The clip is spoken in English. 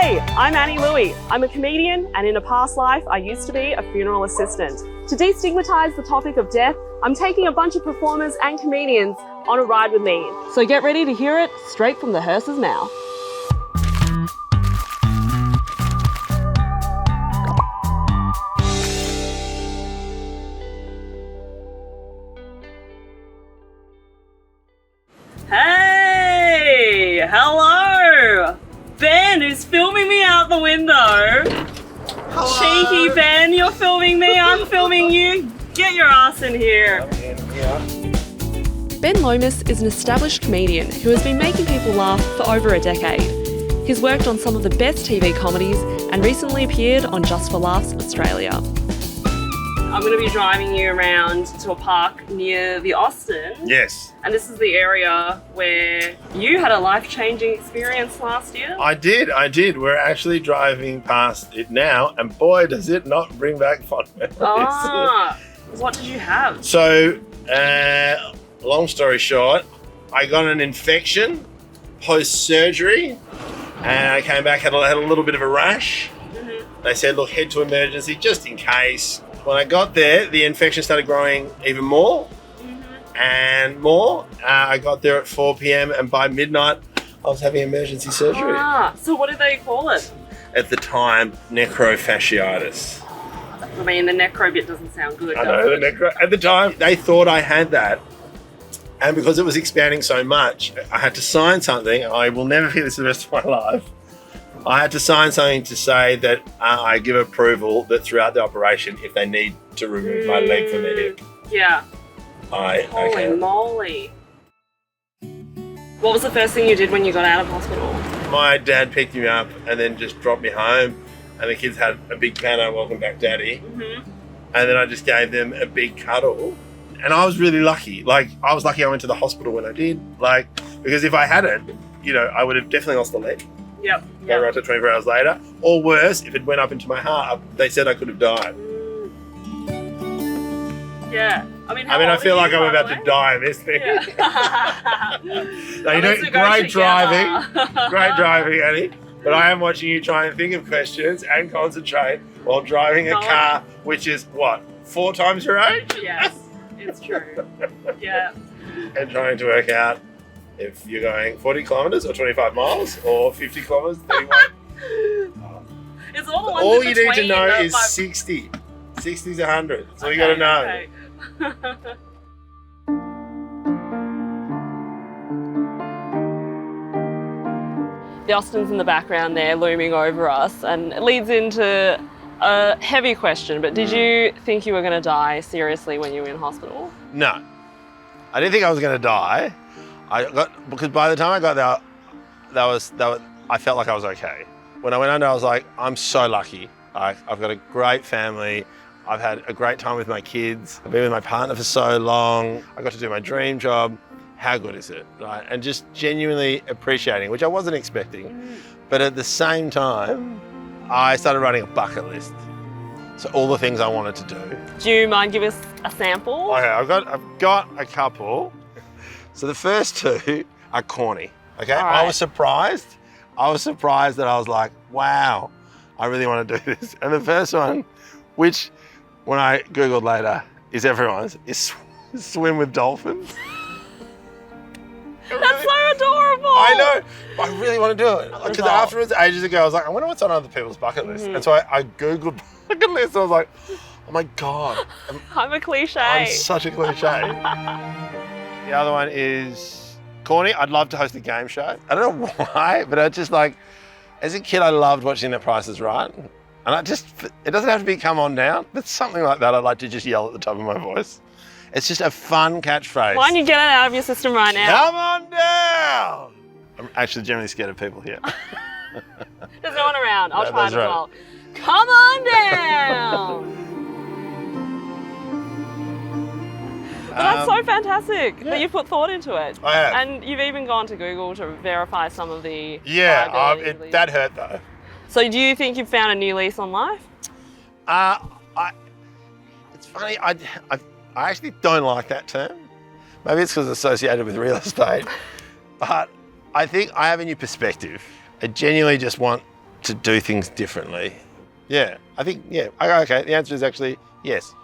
Hey, I'm Louey. I'm a comedian, and in a past life, I used to be a funeral assistant. To destigmatise the topic of death, I'm taking a bunch of performers and comedians on a ride with me. So get ready to hear it straight from the Hearse's mouth. Hey, hello. Ben, who's filming me out the window. Hello. Cheeky Ben, you're filming me, I'm filming you. Get your ass in here. Ben Lomas is an established comedian who has been making people laugh for over a decade. He's worked on some of the best TV comedies and recently appeared on Just for Laughs Australia. I'm going to be driving you around to a park near the Austin. Yes. And this is the area where you had a life-changing experience last year. I did. We're actually driving past it now, and boy, does it not bring back fond memories. What did you have? So, long story short, I got an infection post-surgery, and I came back, had a little bit of a rash. Mm-hmm. They said, look, head to emergency just in case. When I got there, the infection started growing even more and more. I got there at 4 p.m. and by midnight, I was having emergency surgery. So what did they call it? At the time, necrofasciitis. I mean, the necro bit doesn't sound good. I know, the necro. At the time, they thought I had that. And because it was expanding so much, I had to sign something. I will never feel this the rest of my life. I had to sign something to say that I give approval that throughout the operation, if they need to remove my leg from their hip. Yeah. Holy moly. What was the first thing you did when you got out of hospital? My dad picked me up and then just dropped me home, and the kids had a big banner, welcome back daddy. Mm-hmm. And then I just gave them a big cuddle. And I was really lucky. I was lucky I went to the hospital when I did. Because if I hadn't, I would have definitely lost the leg. Yep. Go right to 24 hours later. Or worse, if it went up into my heart, they said I could have died. Yeah. I feel like I'm about to die in this thing. Yeah. Great driving, Annie. But I am watching you try and think of questions and concentrate while driving a car, which is, 4 times your age? Yes, it's true. Yeah. And trying to work out if you're going 40 kilometres or 25 miles or 50 kilometres, 31. It's all the ones all in you between, need to know is 60. 60's 100. That's all you got to know. Okay. The Austin's in the background there, looming over us, and it leads into a heavy question, but did you think you were going to die seriously when you were in hospital? No. I didn't think I was going to die. Because by the time I got there, I felt like I was okay. When I went under, I was like, I'm so lucky. I've got a great family. I've had a great time with my kids. I've been with my partner for so long. I got to do my dream job. How good is it, right? And just genuinely appreciating, which I wasn't expecting. But at the same time, I started writing a bucket list. So all the things I wanted to do. Do you mind giving us a sample? Okay, I've got a couple. So the first 2 are corny, okay? Right. I was surprised that I was like, wow, I really want to do this. And the first one, which when I Googled later, is everyone's, is swim with dolphins. That's so adorable. I know, I really want to do it. Because afterwards, ages ago, I was like, I wonder what's on other people's bucket list. And so I Googled bucket list, I was like, oh my God. I'm a cliche. I'm such a cliche. The other one is corny. I'd love to host a game show. I don't know why, but I just as a kid, I loved watching The Price is Right. And it doesn't have to be come on down, but something like that, I'd like to just yell at the top of my voice. It's just a fun catchphrase. Why don't you get it out of your system right now? Come on down! I'm actually generally scared of people here. There's no one around. I'll try it as well. Come on down! That's so fantastic that you put thought into it. I have. And you've even gone to Google to verify some of the that hurt though. So do you think you've found a new lease on life? It's funny, I actually don't like that term. Maybe it's because it's associated with real estate. But I think I have a new perspective. I genuinely just want to do things differently. Yeah, I think, yeah. Okay, the answer is actually yes.